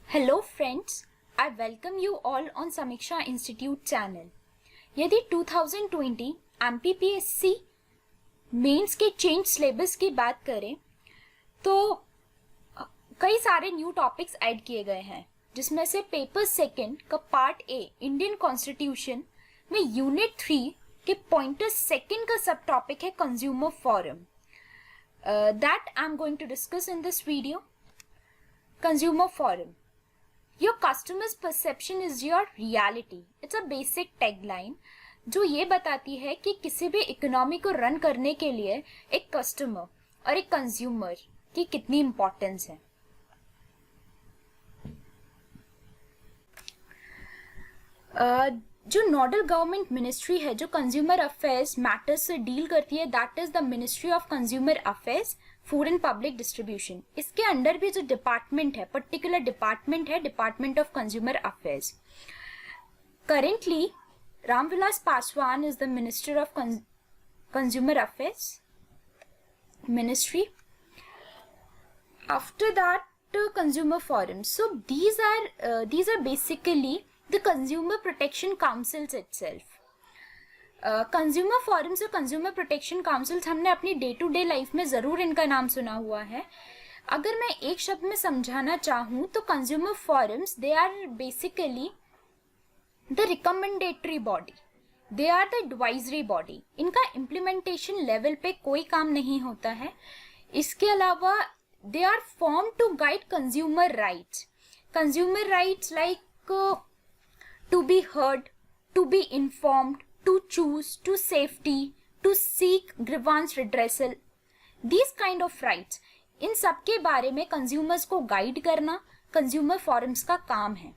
Hello friends, I welcome you all on Samiksha Institute channel. यदि 2020 MPPSC mains के change syllabus की बात करें तो कई सारे न्यू टॉपिक्स ऐड किए गए हैं, जिसमें से पेपर सेकंड का पार्ट ए इंडियन कॉन्स्टिट्यूशन में यूनिट 3 के पॉइंटर सेकंड का सब टॉपिक है consumer forum. That I am going to discuss in this video. Consumer forum. Your customer's perception is your reality. It's a basic tagline जो ये बताती है कि किसी भी इकोनॉमी को रन करने के लिए एक कस्टमर और एक कंज्यूमर की कितनी इम्पोर्टेंस है. जो नोडल गवर्नमेंट मिनिस्ट्री है जो कंज्यूमर अफेयर्स मैटर्स से डील करती है, that is the ministry of consumer affairs, food and public distribution. इसके अंडर भी जो डिपार्टमेंट है, पर्टिकुलर डिपार्टमेंट है department of consumer affairs. Currently Ramvilas Paswan is the minister of consumer affairs ministry. After that consumer forum. So these are basically the consumer protection councils itself. Consumer forums और consumer protection councils हमने अपनी day to day life में ज़रूर इनका नाम सुना हुआ है. अगर मैं एक शब्द में समझाना चाहूँ तो consumer forums they are basically the recommendatory body, they are the advisory body. इनका इम्प्लीमेंटेशन लेवल पे कोई काम नहीं होता है. इसके अलावा they are form to guide consumer rights. Consumer rights like to be heard, to be informed, to choose, to safety, to seek grievance redressal, these kind of rights. इन सब के बारे में कंज्यूमर्स को गाइड करना कंज्यूमर फोरम्स का काम है.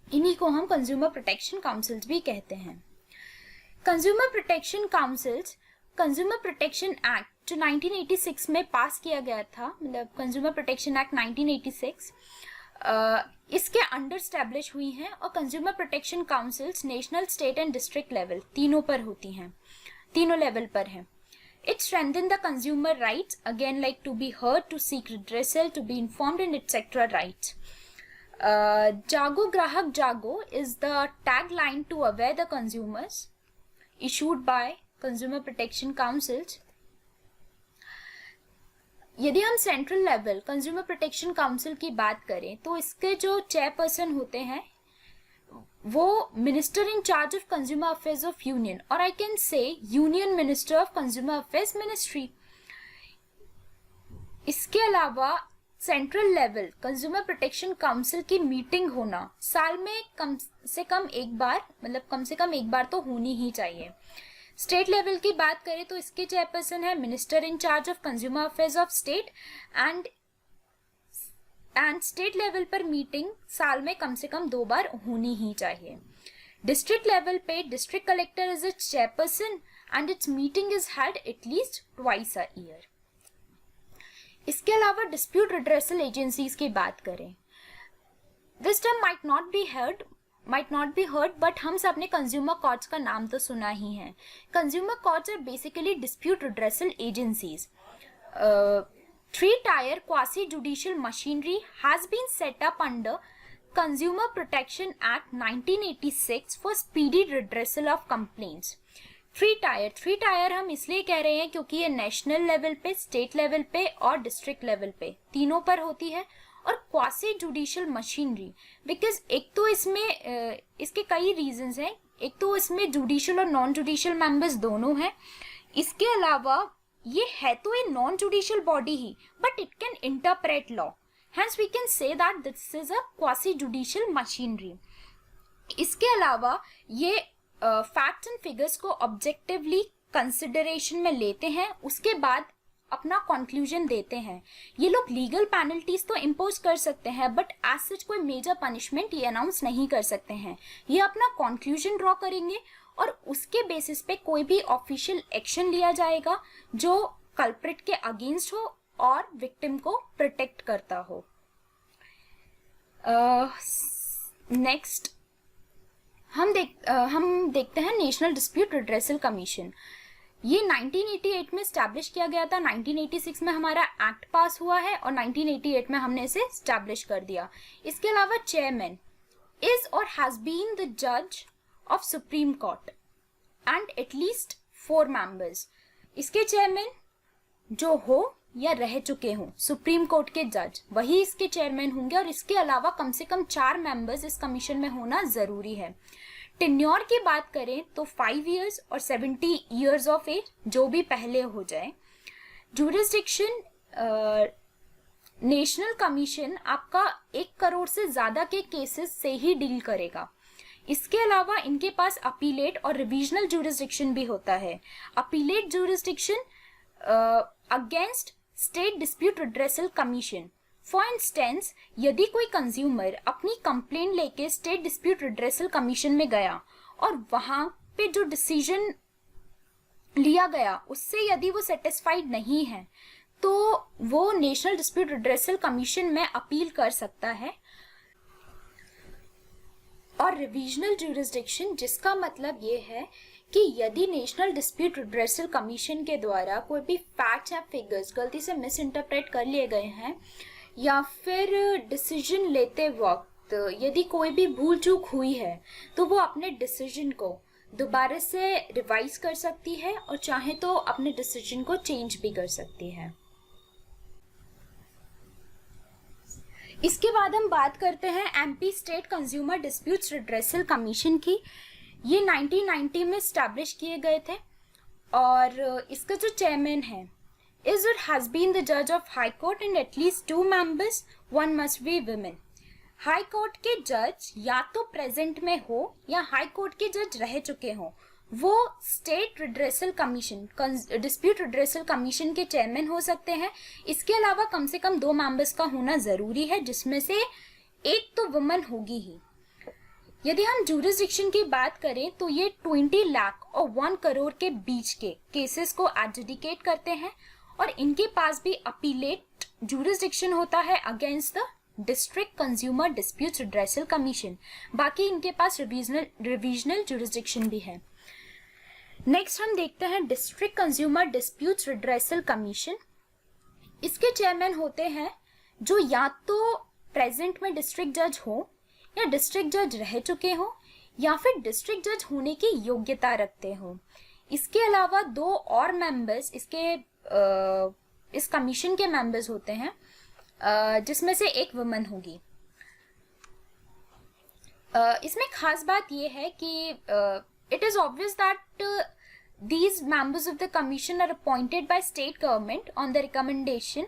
इन्हीं को हम कंज्यूमर प्रोटेक्शन काउंसिल्स भी कहते हैं. Consumer protection councils consumer protection act जो 1986 में पास किया गया था, मतलब कंज्यूमर प्रोटेक्शन एक्ट 1986, इसके अंडर स्टैब्लिश हुई हैं. और consumer protection councils national, state and district level तीनों पर होती हैं, तीनों लेवल पर हैं. It strengthen the consumer rights again, like to be heard, to seek redressal, to be informed and etcetera rights. जागो ग्राहक जागो is the tag line to aware the consumers, issued by consumer protection councils. यदि हम central level consumer protection council की बात करें तो इसके जो चेयरपर्सन होते हैं वो minister in charge of consumer affairs of union, और I can say union minister of consumer affairs ministry. इसके अलावा central level consumer protection council की मीटिंग होना साल में कम से कम एक बार, मतलब कम से कम एक बार तो होनी ही चाहिए. स्टेट लेवल की बात करें तो इसके चेयरपर्सन है minister in charge of consumer affairs of state, and state level पर मीटिंग साल में कम से कम 2 बार होनी ही चाहिए. डिस्ट्रिक्ट लेवल पे district collector is it's chairperson and it's meeting is held at least twice a year. इसके अलावा डिस्प्यूट रिड्रेसल एजेंसीज की बात करें, this term might not be heard, but हम सब ने कंज्यूमर कोर्ट्स का नाम तो सुना ही है. Consumer courts are basically dispute redressal agencies. 3-tier quasi judicial machinery has been set up under Consumer Protection Act 1986 for speedy redressal of complaints. 3-tier हम इसलिए कह रहे हैं क्योंकि ये नेशनल लेवल पे, स्टेट लेवल पे और डिस्ट्रिक्ट लेवल पे तीनों पर होती है. और क्वासी जुडिशियल मशीनरी बिकॉज एक तो इसमें इसके कई रीजंस हैं. एक तो इसमें जुडिशियल और नॉन जुडिशियल मेंबर्स दोनों हैं. इसके अलावा ये है तो ये नॉन जुडिशियल बॉडी ही, but it can interpret law, hence we can say that this is a quasi judicial machinery. इसके अलावा ये फैक्ट्स एंड फिगर्स को ऑब्जेक्टिवली कंसिडरेशन में लेते हैं, उसके बाद अपना कंक्लूजन देते हैं. ये लोग लीगल पेनल्टीज तो इम्पोज कर सकते हैं, बट एज सच कोई मेजर पनिशमेंट ये अनाउंस नहीं कर सकते हैं. ये अपना कंक्लूजन ड्रॉ करेंगे और उसके बेसिस पे कोई भी ऑफिशियल एक्शन लिया जाएगा जो कल्प्रिट के अगेंस्ट हो और विक्टिम को प्रोटेक्ट करता हो. नेक्स्ट हम देखते हैं नेशनल डिस्प्यूट रिड्रेसल कमीशन. ये 1988 में स्टैब्लिश किया गया था, 1986 में हमारा एक्ट पास हुआ है और 1988 में हमने इसे स्टैब्लिश कर दिया। इसके अलावा चेयरमैन इज और हैज बीन द जज of supreme court and at least 4 members. इसके चेयरमैन जो हो या रह चुके हों सुप्रीम कोर्ट के जज, वही इसके चेयरमैन होंगे और इसके अलावा कम से कम 4 मेंबर्स इस कमीशन में होना जरूरी है। टेन्योर की बात करें तो 5 इयर्स और 70 इयर्स ऑफ एज, जो भी पहले हो जाए। जुरिस्डिक्शन, नेशनल कमीशन आपका 1 करोड़ से ज्यादा के केसेस से ही डील करेगा। इसके अलावा इनके पास अपीलेट और रिविजनल जुरिस्डिक्शन भी होता है। Appellate jurisdiction against state dispute redressal commission. For instance, यदि कोई कंज्यूमर अपनी कंप्लेंट लेके स्टेट डिस्प्यूट रिड्रेसल कमीशन में गया और वहां पे जो डिसीजन लिया गया उससे यदि वो सेटिस्फाइड नहीं है तो वो नेशनल डिस्प्यूट रिड्रेसल कमीशन में अपील कर सकता है। और रिविजनल जुरिस्डिक्शन, जिसका मतलब ये है कि यदि नेशनल डिस्प्यूट रिड्रेसल कमीशन के द्वारा कोई भी फैक्ट्स या फिगर्स गलती से मिस इंटरप्रेट कर लिए गए हैं या फिर डिसीजन लेते वक्त यदि कोई भी भूल चूक हुई है तो वो अपने डिसीजन को दोबारा से रिवाइज कर सकती है और चाहे तो अपने डिसीजन को चेंज भी कर सकती है। इसके बाद हम बात करते हैं MP state consumer disputes redressal commission की। ये 1990 में स्टैब्लिश किए गए थे और इसका जो चेयरमैन है is or has been the judge of high court and at least 2 members, one must be women. High court के जज या तो प्रेजेंट में हो या हाई कोर्ट के जज रह चुके हो, वो state redressal commission, dispute redressal commission के चेयरमैन हो सकते हैं। इसके अलावा कम से कम 2 मेंबर्स का होना जरूरी है, जिसमें से एक तो वुमन होगी ही। यदि हम जुरिस्डिक्शन की बात करें तो ये 20 लाख और 1 करोड़ के बीच के केसेस को एडजुडिकेट करते हैं और इनके पास भी अपीलेट जुरिस्डिक्शन होता है against the district consumer disputes redressal commission. बाकी इनके पास रिविजनल जुरिस्डिक्शन भी है। नेक्स्ट हम देखते हैं district consumer disputes redressal commission. इसके चेयरमैन होते हैं जो या तो प्रेजेंट में डिस्ट्रिक्ट जज हो या डिस्ट्रिक्ट जज रह चुके हो या फिर डिस्ट्रिक्ट जज होने की योग्यता रखते हो। इसके अलावा 2 और मेंबर्स इस कमीशन के मेंबर्स होते हैं, जिसमें से एक वुमन होगी। इसमें खास बात यह है कि it is obvious that these members of the commission are appointed by state government on the recommendation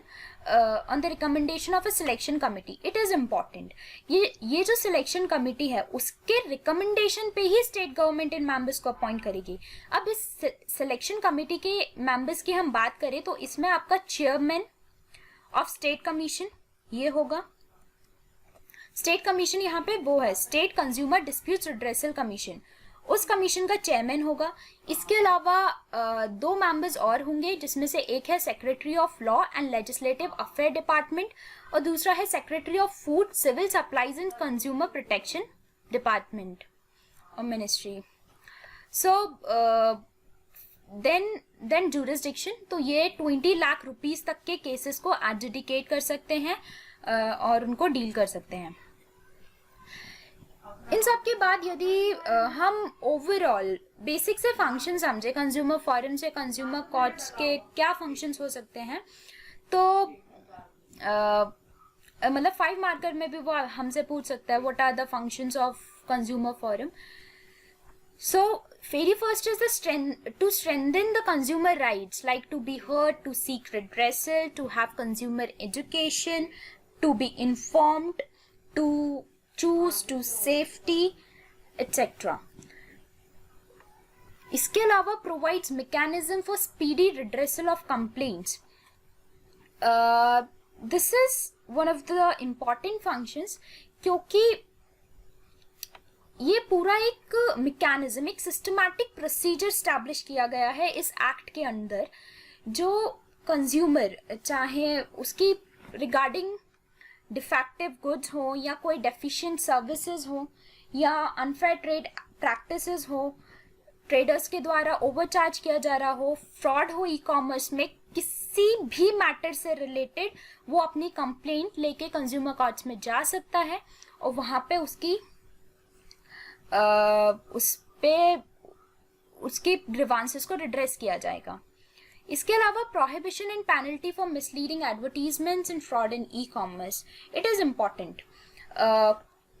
of a selection committee. It is important. ये जो selection committee है उसके recommendation पे ही state government इन members को appoint करेगी। अब इस selection committee के members की हम बात करें तो इसमें आपका chairman of state commission ये होगा। स्टेट कमीशन यहाँ पे वो है state consumer disputes redressal commission, उस कमीशन का चेयरमैन होगा। इसके अलावा 2 मेंबर्स और होंगे, जिसमें से एक है secretary of law and legislative affair department और दूसरा है secretary of food civil supplies and consumer protection department और मिनिस्ट्री। सो देन जुरिस्डिक्शन, तो ये 20 लाख रुपीस तक के केसेस को एडजुडिकेट कर सकते हैं और उनको डील कर सकते हैं। इन सब के बाद यदि हम ओवरऑल बेसिक से फंक्शन समझे कंज्यूमर फोरम से कंज्यूमर कोर्ट्स के क्या फंक्शंस हो सकते हैं, तो मतलब 5 मार्कर में भी वो हमसे पूछ सकता है what are the functions of consumer forum. So, very first is to strengthen the consumer rights, like to be heard, to seek redressal, to have consumer education, to be informed, to choose, to safety, etc. इसके अलावा provides mechanism for speedy redressal of complaints. This is one of the important functions, क्योंकि ये पूरा एक mechanism, एक systematic procedure establish किया गया है इस एक्ट के अंदर, जो कंज्यूमर चाहे उसकी रिगार्डिंग डिफेक्टिव गुड्स हो या कोई डेफिशिएंट सर्विसेज हो या अनफेयर ट्रेड प्रैक्टिसेस हो, ट्रेडर्स के द्वारा ओवरचार्ज किया जा रहा हो, फ्रॉड हो ई कॉमर्स में, किसी भी मैटर से रिलेटेड वो अपनी कंप्लेंट लेके कंज्यूमर कोर्ट्स में जा सकता है और वहां पे उसके ग्रीवांसेस को रिड्रेस किया जाएगा. इसके अलावा prohibition and penalty for misleading advertisements and fraud in e commerce. It is important.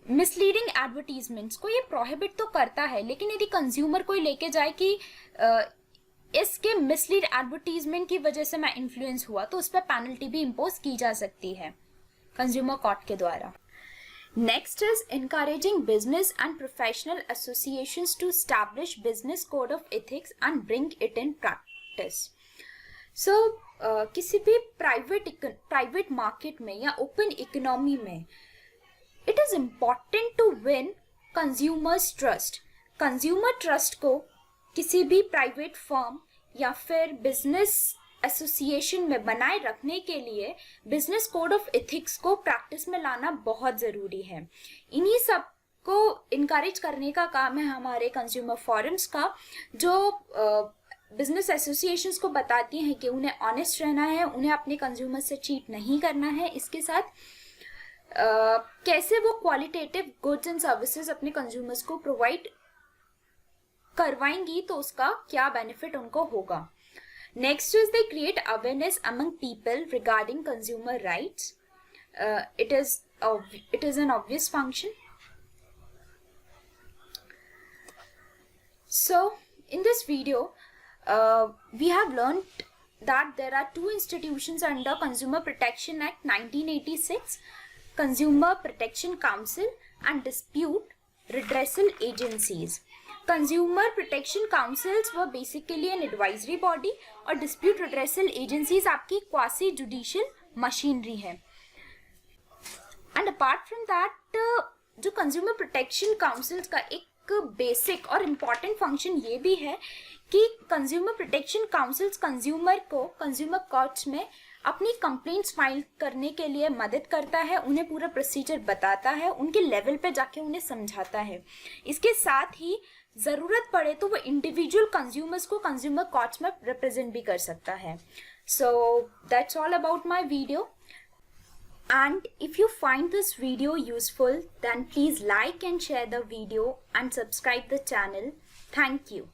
Misleading advertisements को ये प्रोहिबिट तो करता है, लेकिन यदि कंज्यूमर कोई लेके जाए कि इसके मिसलीड एडवर्टीजमेंट की वजह से मैं इन्फ्लुएंस हुआ, तो उस पर पेनल्टी भी इम्पोज की जा सकती है कंज्यूमर कोर्ट के द्वारा. Next is encouraging business and professional associations to establish business code of ethics and bring it in practice. So, किसी भी प्राइवेट मार्केट में या ओपन इकोनॉमी में it is important to win consumers trust. Consumer trust को किसी भी private firm या फिर बिजनेस एसोसिएशन में बनाए रखने के लिए बिजनेस कोड ऑफ एथिक्स को प्रैक्टिस में लाना बहुत ज़रूरी है. इन्हीं सब को इनकरेज करने का काम है हमारे कंज्यूमर फोरम्स का, जो बिजनेस एसोसिएशंस को बताती हैं कि उन्हें ऑनेस्ट रहना है, उन्हें अपने कंज्यूमर से चीट नहीं करना है. इसके साथ कैसे वो क्वालिटेटिव गुड्स एंड सर्विसेज अपने कंज्यूमर्स को प्रोवाइड करवाएंगी, तो उसका क्या बेनिफिट उनको होगा. Next is they create awareness among people regarding consumer rights. It is an obvious function. So in this video, we have learned that there are two institutions under Consumer Protection Act 1986, Consumer Protection Council and Dispute Redressal Agencies. Consumer Protection Councils were basically an advisory body और Dispute Redressal Agencies आपकी quasi judicial machinery है. And apart from that, जो Consumer Protection Councils का एक basic और important function ये भी है कि Consumer Protection Councils consumer को consumer courts में अपनी कंप्लेंट्स फाइल करने के लिए मदद करता है, उन्हें पूरा प्रोसीजर बताता है, उनके लेवल पे जाके उन्हें समझाता है. इसके साथ ही ज़रूरत पड़े तो वो इंडिविजुअल कंज्यूमर्स को कंज्यूमर कोर्ट्स में रिप्रेजेंट भी कर सकता है. So that's all about my video. And if you find this video useful, then please like and share the video and subscribe the channel. Thank you.